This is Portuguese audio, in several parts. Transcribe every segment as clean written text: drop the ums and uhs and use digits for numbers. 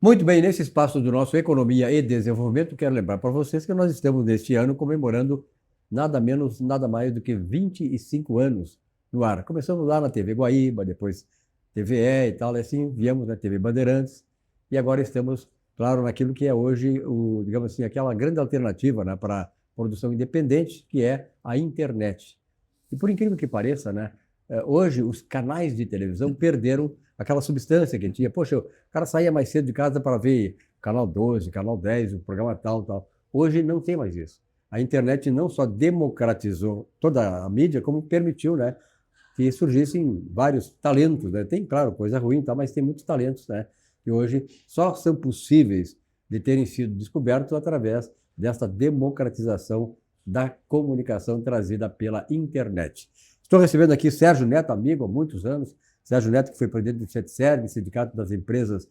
Muito bem, nesse espaço do nosso Economia e Desenvolvimento, quero lembrar para vocês que nós estamos neste ano comemorando nada menos, nada mais do que 25 anos no ar. Começamos lá na TV Guaíba, depois TVE e tal, e assim viemos na TV Bandeirantes, e agora estamos, claro, naquilo que é hoje, digamos assim, aquela grande alternativa, né, para a produção independente, que é a internet. E por incrível que pareça, né, hoje os canais de televisão perderam aquela substância que tinha. Poxa, o cara saía mais cedo de casa para ver canal 12, canal 10, o programa tal, tal. Hoje não tem mais isso. A internet não só democratizou toda a mídia, como permitiu, né, que surgissem vários talentos, né? Tem, claro, coisa ruim, tá, mas tem muitos talentos, né, que hoje só são possíveis de terem sido descobertos através dessa democratização da comunicação trazida pela internet. Estou recebendo aqui Sérgio Neto, amigo há muitos anos. Sérgio Neto, que foi presidente do CETSERG, Sindicato das Empresas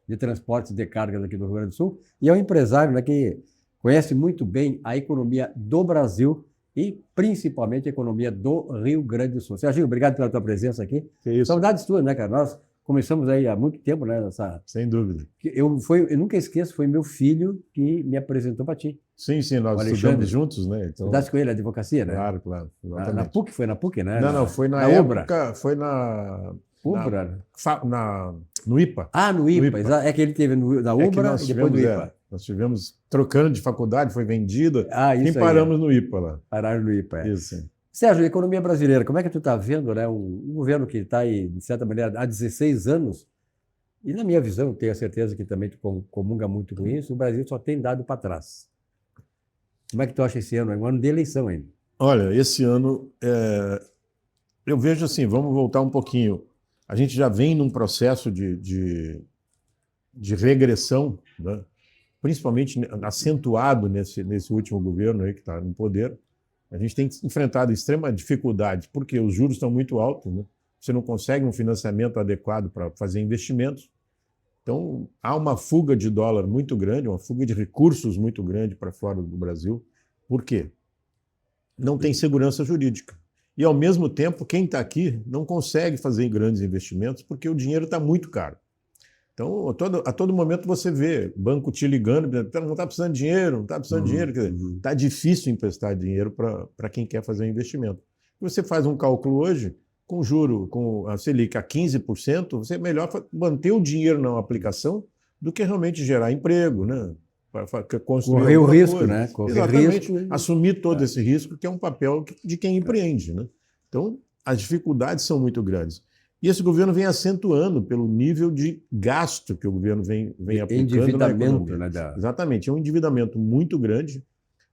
de Transportes de Cargas aqui do Rio Grande do Sul, e é um empresário, né, que conhece muito bem a economia do Brasil e principalmente a economia do Rio Grande do Sul. Sérgio, obrigado pela tua presença aqui. Que isso, Saudades tuas, né, cara? Nós começamos aí há muito tempo, né? sem dúvida. Eu nunca esqueço, foi meu filho que me apresentou para ti, Sim, o nós Alexandre. estudamos juntos, né? Então, Estudaste com ele a advocacia, né? claro, claro, Na exatamente. PUC, foi na PUC, né? Não, foi na Ubra. época, foi na, Ubra. no IPA. Ah, no IPA. É que ele teve na É que Ubra nós e depois tivemos, no IPA. nós tivemos trocando de faculdade, foi vendida, Ah, e isso aí. paramos no IPA lá. Pararam no IPA. Isso. Sérgio, a economia brasileira, como é que tu está vendo, né? Um governo que está aí, de certa maneira, há 16 anos, e na minha visão, tenho a certeza que também tu comunga muito com isso, o Brasil só tem dado para trás. Como é que tu acha esse ano? É um ano de eleição ainda. Olha, esse ano, eu vejo assim, vamos voltar um pouquinho. A gente já vem num processo de regressão, né? Principalmente acentuado nesse último governo aí que está no poder. A gente tem enfrentado extrema dificuldade, porque os juros estão muito altos, né? Você não consegue um financiamento adequado para fazer investimentos. Então, há uma fuga de dólar muito grande, uma fuga de recursos muito grande para fora do Brasil. Por quê? Não tem segurança jurídica. E, ao mesmo tempo, quem está aqui não consegue fazer grandes investimentos porque o dinheiro está muito caro. Então, a todo momento você vê banco te ligando, não está precisando de dinheiro, não está precisando de dinheiro. Quer dizer, está difícil emprestar dinheiro para quem quer fazer um investimento. Você faz um cálculo hoje, com juro, com a Selic a 15%, você é melhor manter o dinheiro na aplicação do que realmente gerar emprego, né? Para construir Correr o risco, coisa. né? Correr Exatamente, risco. assumir todo esse risco, que é um papel de quem empreende, né? Então, as dificuldades são muito grandes. E esse governo vem acentuando pelo nível de gasto que o governo vem aplicando na economia. Né, Exatamente, é um endividamento muito grande,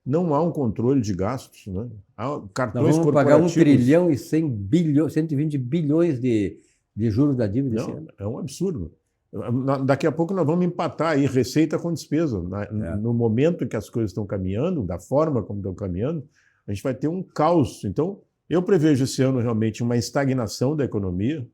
não há um controle de gastos, né? Há cartões Nós vamos pagar 1 trilhão e 100 bilhões, 120 bilhões de juros da dívida esse ano. É um absurdo. Daqui a pouco nós vamos empatar aí receita com despesa. No momento em que as coisas estão caminhando, da forma como estão caminhando, a gente vai ter um caos. Então, eu prevejo esse ano realmente uma estagnação da economia,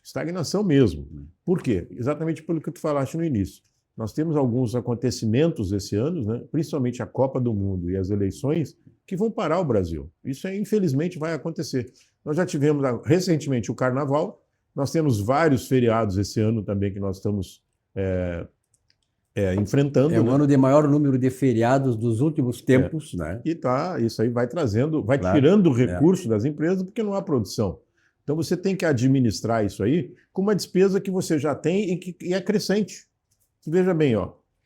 estagnação mesmo. Por quê? Exatamente pelo que tu falaste no início. Nós temos alguns acontecimentos esse ano, né? Principalmente a Copa do Mundo e as eleições, que vão parar o Brasil. Isso, infelizmente, vai acontecer. Nós já tivemos recentemente o Carnaval, nós temos vários feriados esse ano também que nós estamos enfrentando. É um ano de maior número de feriados dos últimos tempos, né? E isso aí vai trazendo, vai tirando o recurso das empresas porque não há produção. Então você tem que administrar isso aí com uma despesa que você já tem e é crescente. Veja bem,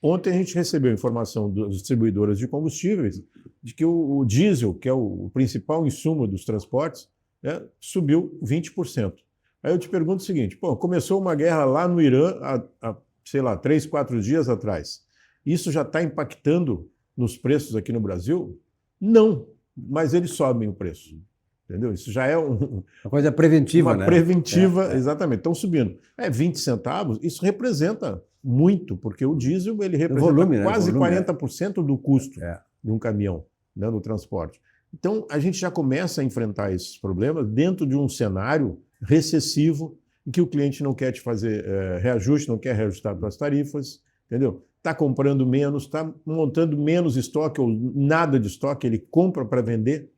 ontem a gente recebeu informação das distribuidoras de combustíveis de que o diesel, que é o principal insumo dos transportes, né, subiu 20%. Aí eu te pergunto o seguinte, começou uma guerra lá no Irã há sei lá, 3, 4 dias atrás. Isso já está impactando nos preços aqui no Brasil? Não, mas eles sobem o preço. Entendeu? Isso já é uma coisa preventiva, uma preventiva, exatamente. Estão subindo. 20 centavos, isso representa muito, porque o diesel ele representa volume, quase 40% do custo de um caminhão, né, no transporte. Então, a gente já começa a enfrentar esses problemas dentro de um cenário recessivo, em que o cliente não quer te fazer reajuste, não quer reajustar suas tarifas, entendeu? Está comprando menos, está montando menos estoque ou nada de estoque, ele compra para vender,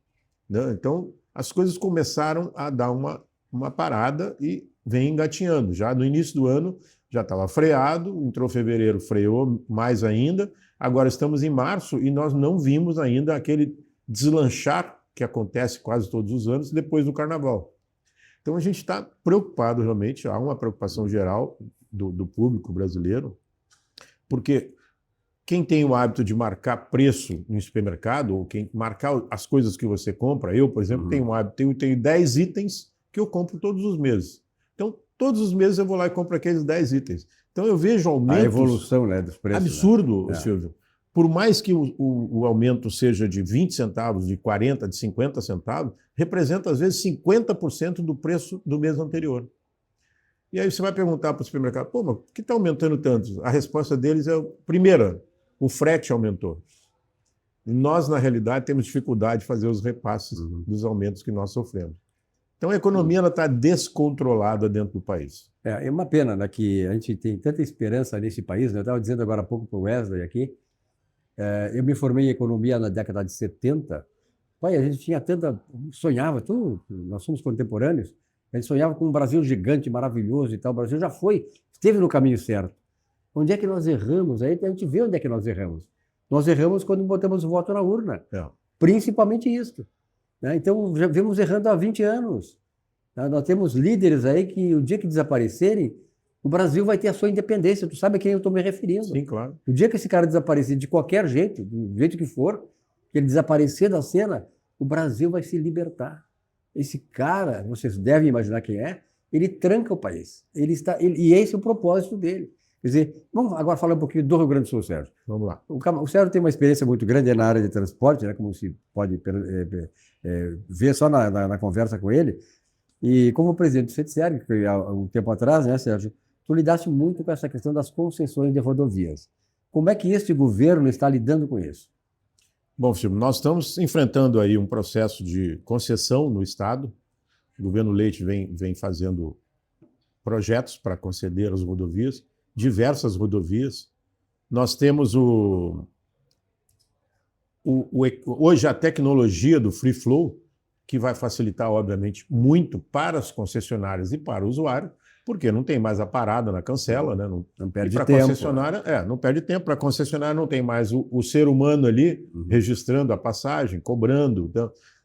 né? Então, as coisas começaram a dar uma parada e vem engatinhando. Já no início do ano, já estava freado, entrou fevereiro, freou mais ainda, agora estamos em março e nós não vimos ainda aquele deslanchar que acontece quase todos os anos depois do carnaval. Então a gente está preocupado realmente, há uma preocupação geral do público brasileiro, porque quem tem o hábito de marcar preço no supermercado, ou quem marcar as coisas que você compra, eu, por exemplo, tenho um hábito, tenho 10 itens que eu compro todos os meses. Então, todos os meses eu vou lá e compro aqueles 10 itens. Então, eu vejo aumentos... A evolução, né, dos preços. Absurdo, né? Silvio. Por mais que o aumento seja de 20 centavos, de 40, de 50 centavos, representa, às vezes, 50% do preço do mês anterior. E aí você vai perguntar para o supermercado, pô, mas por que está aumentando tanto? A resposta deles é, primeira, o frete aumentou. E nós, na realidade, temos dificuldade de fazer os repasses dos aumentos que nós sofremos. Então, a economia está descontrolada dentro do país. É uma pena, né, que a gente tem tanta esperança nesse país. Né? Eu estava dizendo agora há pouco para o Wesley aqui, eu me formei em economia na década de 70. Pai, a gente tinha tanta... Sonhava, nós somos contemporâneos, a gente sonhava com um Brasil gigante, maravilhoso e tal. O Brasil já esteve no caminho certo. Onde é que nós erramos? Aí a gente vê onde é que nós erramos. Nós erramos quando botamos o voto na urna. Principalmente isso. Né? Então, já vimos errando há 20 anos. Tá? Nós temos líderes aí que, o dia que desaparecerem, o Brasil vai ter a sua independência. Tu sabe a quem eu estou me referindo? Sim, claro. O dia que esse cara desaparecer de qualquer jeito, do jeito que for, que ele desaparecer da cena, o Brasil vai se libertar. Esse cara, vocês devem imaginar quem é, ele tranca o país. E esse é o propósito dele. Quer dizer, vamos agora falar um pouquinho do Rio Grande do Sul, Sérgio. Vamos lá. O Sérgio tem uma experiência muito grande na área de transporte, né, como se pode ver só na conversa com ele. E como presidente do CETSERG, que há um tempo atrás, né, Sérgio, tu lidaste muito com essa questão das concessões de rodovias. Como é que este governo está lidando com isso? Bom, Silvio, nós estamos enfrentando aí um processo de concessão no Estado. O governo Leite vem fazendo projetos para conceder as rodovias, diversas rodovias. Nós temos hoje a tecnologia do Free Flow, que vai facilitar, obviamente, muito para as concessionárias e para o usuário, porque não tem mais a parada na cancela, né? Não perde tempo. Concessionária, não perde tempo. Para a concessionária não tem mais o ser humano ali registrando a passagem, cobrando.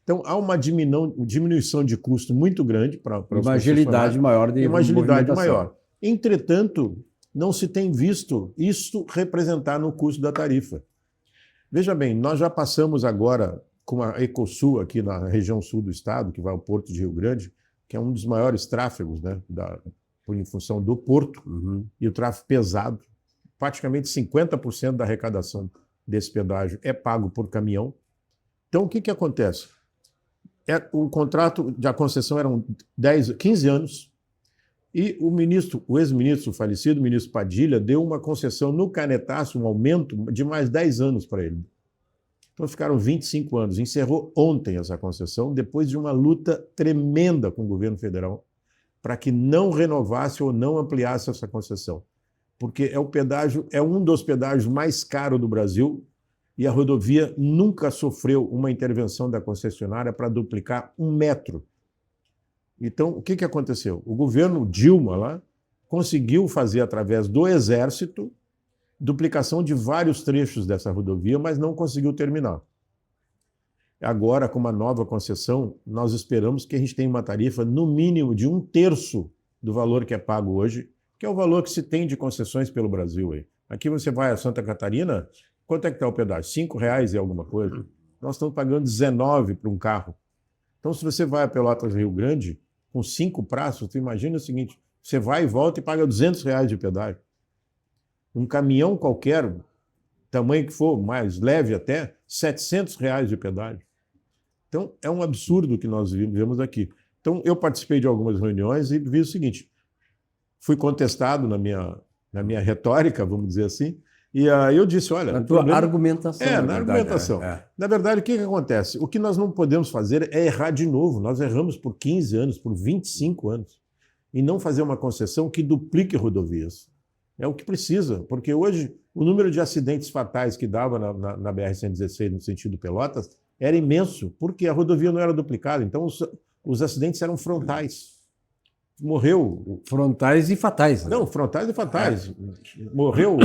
Então há uma diminuição de custo muito grande para os concessionários. Agilidade maior de uma agilidade maior. Entretanto, não se tem visto isto representar no custo da tarifa. Veja bem, nós já passamos agora com a Ecosul aqui na região sul do estado, que vai ao Porto de Rio Grande, que é um dos maiores tráfegos, né, em função do porto, e o tráfego pesado. Praticamente 50% da arrecadação desse pedágio é pago por caminhão. Então, o que acontece? O contrato de concessão eram 15 anos, e o ex-ministro falecido, o ministro Padilha, deu uma concessão no canetaço, um aumento de mais 10 anos para ele. Então ficaram 25 anos. Encerrou ontem essa concessão, depois de uma luta tremenda com o governo federal para que não renovasse ou não ampliasse essa concessão. Porque é um dos pedágios mais caros do Brasil e a rodovia nunca sofreu uma intervenção da concessionária para duplicar 1 metro. Então, o que aconteceu? O governo Dilma lá conseguiu fazer, através do Exército, duplicação de vários trechos dessa rodovia, mas não conseguiu terminar. Agora, com uma nova concessão, nós esperamos que a gente tenha uma tarifa no mínimo de 1/3 do valor que é pago hoje, que é o valor que se tem de concessões pelo Brasil. Aí. Aqui você vai a Santa Catarina, quanto é que está o pedágio? R$5 e alguma coisa. Nós estamos pagando 19 para um carro. Então, se você vai a Pelotas Rio Grande, com 5 praças, você imagina o seguinte, você vai e volta e paga R$200 de pedágio. Um caminhão qualquer, tamanho que for, mais leve até, R$700 de pedágio. Então, é um absurdo que nós vivemos aqui. Então, eu participei de algumas reuniões e vi o seguinte, fui contestado na minha retórica, vamos dizer assim, e aí eu disse, olha... Na tua argumentação. Na argumentação. Na verdade, o que acontece? O que nós não podemos fazer é errar de novo. Nós erramos por 15 anos, por 25 anos, e não fazer uma concessão que duplique rodovias. É o que precisa, porque hoje o número de acidentes fatais que dava na BR-116 no sentido Pelotas era imenso, porque a rodovia não era duplicada, então os acidentes eram frontais. morreu. Frontais e fatais. Né? Não, frontais e fatais. Morreu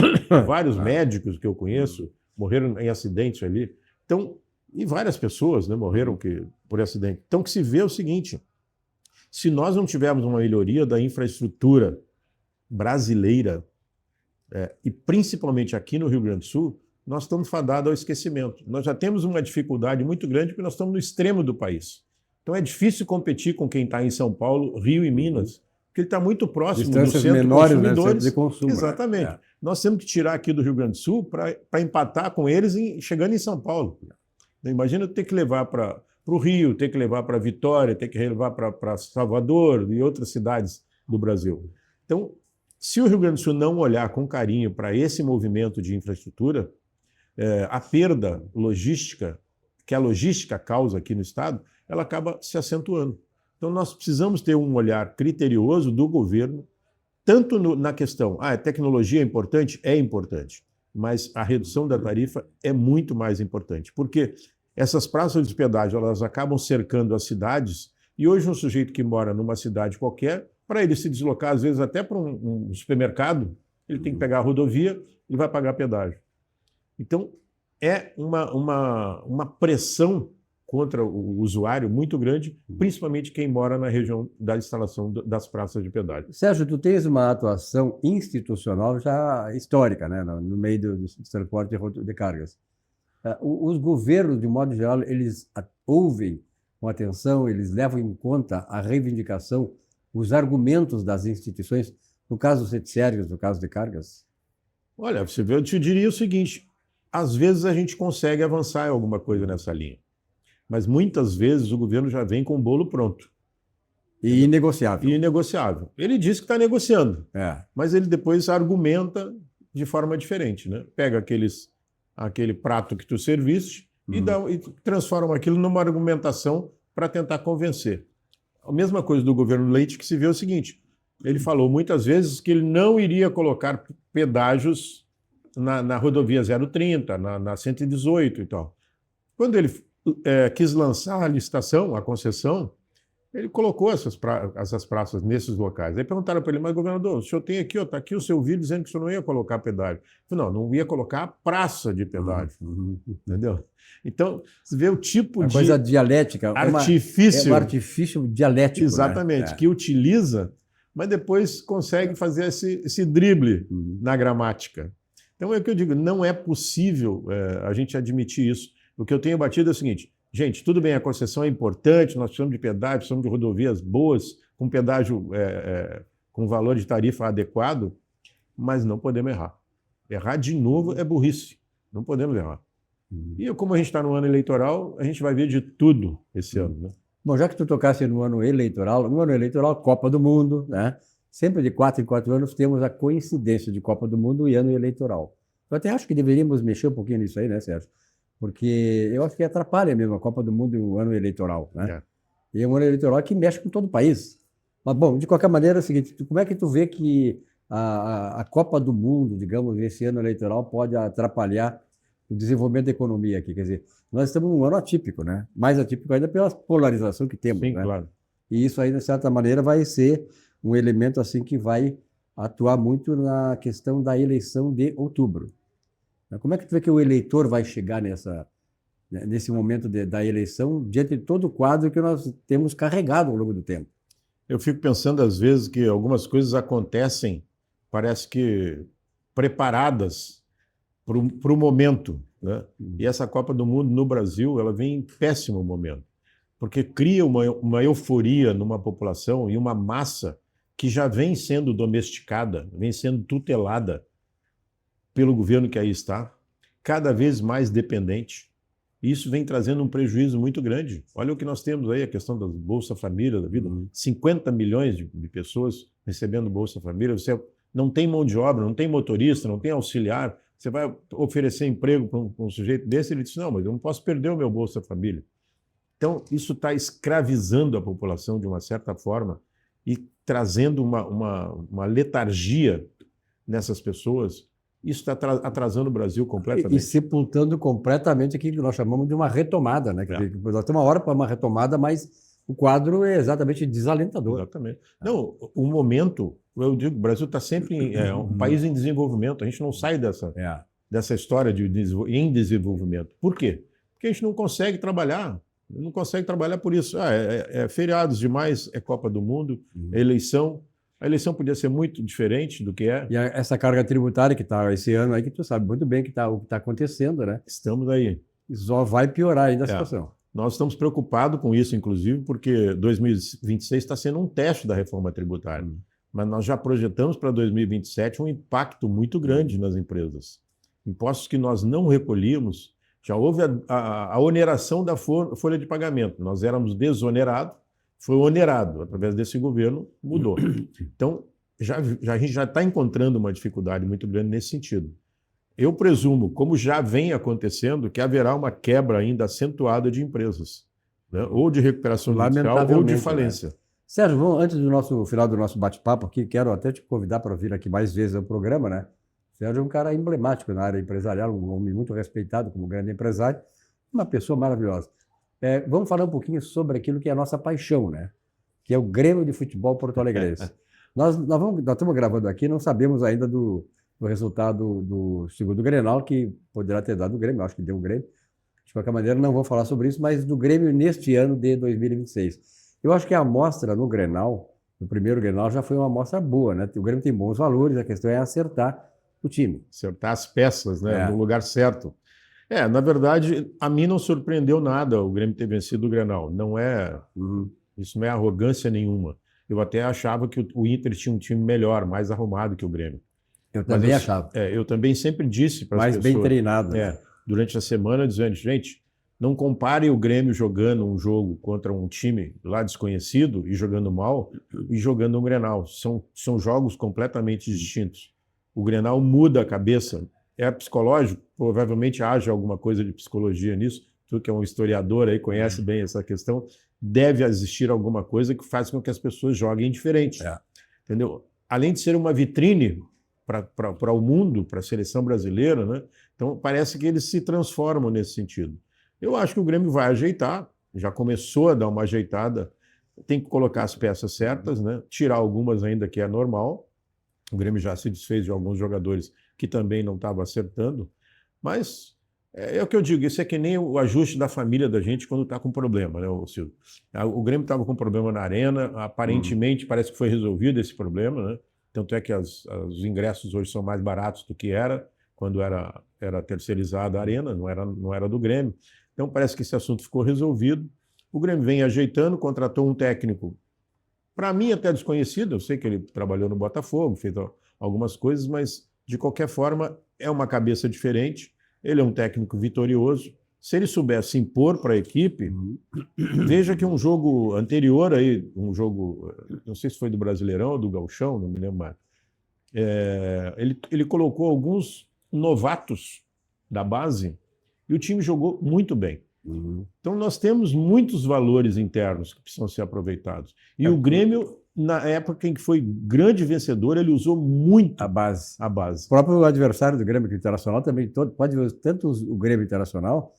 vários médicos que eu conheço, morreram em acidentes ali. Então, e várias pessoas, né, morreram por acidente. Então, que se vê o seguinte: se nós não tivermos uma melhoria da infraestrutura brasileira, e principalmente aqui no Rio Grande do Sul, nós estamos fadados ao esquecimento. Nós já temos uma dificuldade muito grande porque nós estamos no extremo do país. Então é difícil competir com quem está em São Paulo, Rio e Minas, porque ele está muito próximo Distâncias do centro menores, consumidores. Né, centro de consumo. Exatamente. Né? Nós temos que tirar aqui do Rio Grande do Sul para empatar com eles chegando em São Paulo. Imagina ter que levar para o Rio, ter que levar para Vitória, ter que levar para Salvador e outras cidades do Brasil. Então, se o Rio Grande do Sul não olhar com carinho para esse movimento de infraestrutura, a perda logística que a logística causa aqui no Estado, ela acaba se acentuando. Então, nós precisamos ter um olhar criterioso do governo, tanto na questão, a tecnologia é importante, mas a redução da tarifa é muito mais importante, porque essas praças de pedágio, elas acabam cercando as cidades, e hoje um sujeito que mora numa cidade qualquer, para ele se deslocar, às vezes até para um supermercado, ele tem que pegar a rodovia e vai pagar pedágio. Então, é uma pressão contra o usuário muito grande, principalmente quem mora na região da instalação das praças de pedágio. Sérgio, tu tens uma atuação institucional já histórica, né, no meio do transporte de cargas. Os governos, de modo geral, eles ouvem com atenção, eles levam em conta a reivindicação, os argumentos das instituições, no caso dos ceticiários, no caso de cargas? Olha, você vê, eu te diria o seguinte: às vezes a gente consegue avançar em alguma coisa nessa linha, mas muitas vezes o governo já vem com o bolo pronto. E inegociável. E inegociável. Ele diz que está negociando, mas ele depois argumenta de forma diferente, né? Pega aquele prato que tu serviste e transforma aquilo numa argumentação para tentar convencer. A mesma coisa do governo Leite, que se vê o seguinte: ele falou muitas vezes que ele não iria colocar pedágios na rodovia 030, na 118 e tal. Quando ele quis lançar a licitação, a concessão, ele colocou essas praças nesses locais. Aí perguntaram para ele: mas governador, o senhor tem aqui, está aqui o seu vídeo dizendo que o senhor não ia colocar pedágio. Ele falou: não ia colocar a praça de pedágio. Entendeu? Então, você vê o tipo de coisa dialética, artifício. Um artifício dialético. Exatamente, né? que utiliza, mas depois consegue fazer esse drible na gramática. Então é o que eu digo: não é possível a gente admitir isso. O que eu tenho batido é o seguinte: gente, tudo bem, a concessão é importante, nós precisamos de pedágio, precisamos de rodovias boas, com pedágio com valor de tarifa adequado, mas não podemos errar. Errar de novo é burrice, não podemos errar. E como a gente está no ano eleitoral, a gente vai ver de tudo esse ano. Né? Bom, já que tu tocasse no ano eleitoral, Copa do Mundo, né? Sempre de 4 em 4 anos temos a coincidência de Copa do Mundo e ano eleitoral. Eu até acho que deveríamos mexer um pouquinho nisso aí, né, Sérgio? Porque eu acho que atrapalha mesmo a Copa do Mundo e o ano eleitoral, né? E é um ano eleitoral que mexe com todo o país. Mas, bom, de qualquer maneira é o seguinte: como é que tu vê que a Copa do Mundo, digamos, nesse ano eleitoral pode atrapalhar o desenvolvimento da economia aqui? Quer dizer, nós estamos num ano atípico, né? Mais atípico ainda pela polarização que temos, Sim, né? claro. E isso aí, de certa maneira, vai ser um elemento assim que vai atuar muito na questão da eleição de outubro. Como é que tu vê que o eleitor vai chegar nesse momento da eleição, diante de todo o quadro que nós temos carregado ao longo do tempo? Eu fico pensando, às vezes, que algumas coisas acontecem, parece que preparadas para o momento. Né? E essa Copa do Mundo no Brasil, ela vem em péssimo momento, porque cria uma euforia numa população e uma massa que já vem sendo domesticada, vem sendo tutelada pelo governo que aí está, cada vez mais dependente. Isso vem trazendo um prejuízo muito grande. Olha o que nós temos aí, a questão da Bolsa Família da vida. 50 milhões de pessoas recebendo Bolsa Família. Você não tem mão de obra, não tem motorista, não tem auxiliar. Você vai oferecer emprego para um sujeito desse, ele diz: não, mas eu não posso perder o meu Bolsa Família. Então, isso está escravizando a população de uma certa forma e trazendo uma letargia nessas pessoas. Isso está atrasando o Brasil completamente. E sepultando completamente aquilo que nós chamamos de uma retomada, né? Nós temos uma hora para uma retomada mais o quadro é exatamente desalentador. Exatamente. Não, o momento, eu digo, o Brasil está sempre um país em desenvolvimento, a gente não sai dessa história em desenvolvimento. Por quê? Porque a gente não consegue trabalhar. Não consegue trabalhar por isso. Feriados demais, é Copa do Mundo, é eleição. A eleição podia ser muito diferente do que é. E essa carga tributária que está esse ano aí, que tu sabe muito bem o que está acontecendo, né? Estamos aí. Só vai piorar ainda a situação. Nós estamos preocupados com isso, inclusive, porque 2026 está sendo um teste da reforma tributária. Mas nós já projetamos para 2027 um impacto muito grande nas empresas. Impostos que nós não recolhíamos, já houve a oneração da folha de pagamento. Nós éramos desonerados, foi onerado. Através desse governo, mudou. Então, a gente já está encontrando uma dificuldade muito grande nesse sentido. Eu presumo, como já vem acontecendo, que haverá uma quebra ainda acentuada de empresas, né? Ou de recuperação judicial ou de falência. Né? Sérgio, antes do final do nosso bate-papo aqui, quero até te convidar para vir aqui mais vezes ao programa, né? Sérgio é um cara emblemático na área empresarial, um homem muito respeitado como grande empresário, uma pessoa maravilhosa. Vamos falar um pouquinho sobre aquilo que é a nossa paixão, né? Que é o Grêmio de Futebol Porto-Alegrense. Nós estamos gravando aqui, não sabemos ainda do resultado do segundo Grenal, que poderá ter dado o Grêmio, acho que deu o Grêmio. De qualquer maneira, não vou falar sobre isso, mas do Grêmio neste ano de 2026. Eu acho que a amostra no Grenal, no primeiro Grenal, já foi uma amostra boa, né? O Grêmio tem bons valores, a questão é acertar o time. Acertar as peças, né? No lugar certo. Na verdade, a mim não surpreendeu nada o Grêmio ter vencido o Grenal. Não é, isso não é arrogância nenhuma. Eu até achava que o Inter tinha um time melhor, mais arrumado que o Grêmio. Eu também achava. Eu também sempre disse para as pessoas... Mais bem treinado. Durante a semana, dizendo, gente, não compare o Grêmio jogando um jogo contra um time lá desconhecido e jogando mal e jogando um Grenal. São jogos completamente distintos. O Grenal muda a cabeça. É psicológico? Provavelmente haja alguma coisa de psicologia nisso. Tu que é um historiador aí, conhece bem essa questão. Deve existir alguma coisa que faz com que as pessoas joguem diferente. Entendeu? Além de ser uma vitrine para o mundo, para a seleção brasileira, né? Então parece que eles se transformam nesse sentido. Eu acho que o Grêmio vai ajeitar, já começou a dar uma ajeitada, tem que colocar as peças certas, né? Tirar algumas ainda que é normal. O Grêmio já se desfez de alguns jogadores que também não estavam acertando, mas é o que eu digo, isso é que nem o ajuste da família da gente quando está com problema, né, Silvio? O Grêmio estava com problema na arena, aparentemente parece que foi resolvido esse problema, né? Tanto é que os ingressos hoje são mais baratos do que era quando era terceirizada a arena, não era do Grêmio. Então parece que esse assunto ficou resolvido. O Grêmio vem ajeitando, contratou um técnico, para mim até desconhecido, eu sei que ele trabalhou no Botafogo, fez algumas coisas, mas de qualquer forma é uma cabeça diferente, ele é um técnico vitorioso. Se ele soubesse impor para a equipe, veja que um jogo anterior, aí, um jogo, não sei se foi do Brasileirão ou do Gauchão, não me lembro mais, ele colocou alguns novatos da base e o time jogou muito bem. Então nós temos muitos valores internos que precisam ser aproveitados. E o Grêmio, na época em que foi grande vencedor, ele usou muito a base. O próprio adversário do Grêmio Internacional também, pode ver, tanto o Grêmio Internacional,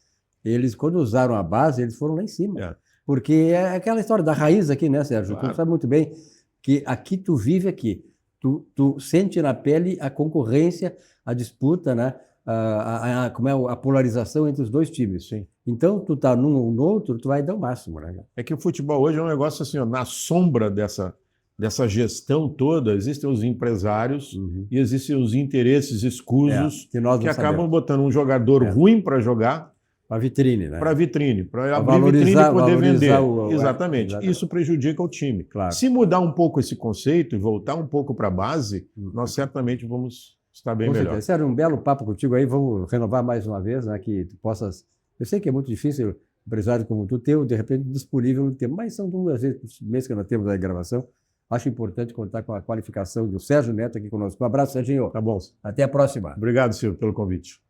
eles quando usaram a base, eles foram lá em cima. Porque é aquela história da raiz aqui, né, Sérgio? Claro. Tu sabe muito bem que aqui tu vive aqui. Tu sente na pele a concorrência, a disputa, né? A polarização entre os dois times. Sim. Então, tu tá num ou no outro, tu vai dar o máximo, né? É que o futebol hoje é um negócio assim, ó, na sombra dessa gestão toda, existem os empresários e existem os interesses escusos que acabam botando um jogador ruim para jogar. Para vitrine, né? Para vitrine, para abrir vitrine e poder vender. Exatamente. Isso prejudica o time. Claro. Se mudar um pouco esse conceito e voltar um pouco para a base, nós certamente vamos estar bem melhor. Sério, um belo papo contigo aí. Vamos renovar mais uma vez, né? Que tu possas. Eu sei que é muito difícil, empresário como tu, ter, de repente, disponível no tempo, mas são 2 vezes por mês que nós temos a gravação. Acho importante contar com a qualificação do Sérgio Neto aqui conosco. Um abraço, Serginho. Tá bom. Até a próxima. Obrigado, Silvio, pelo convite.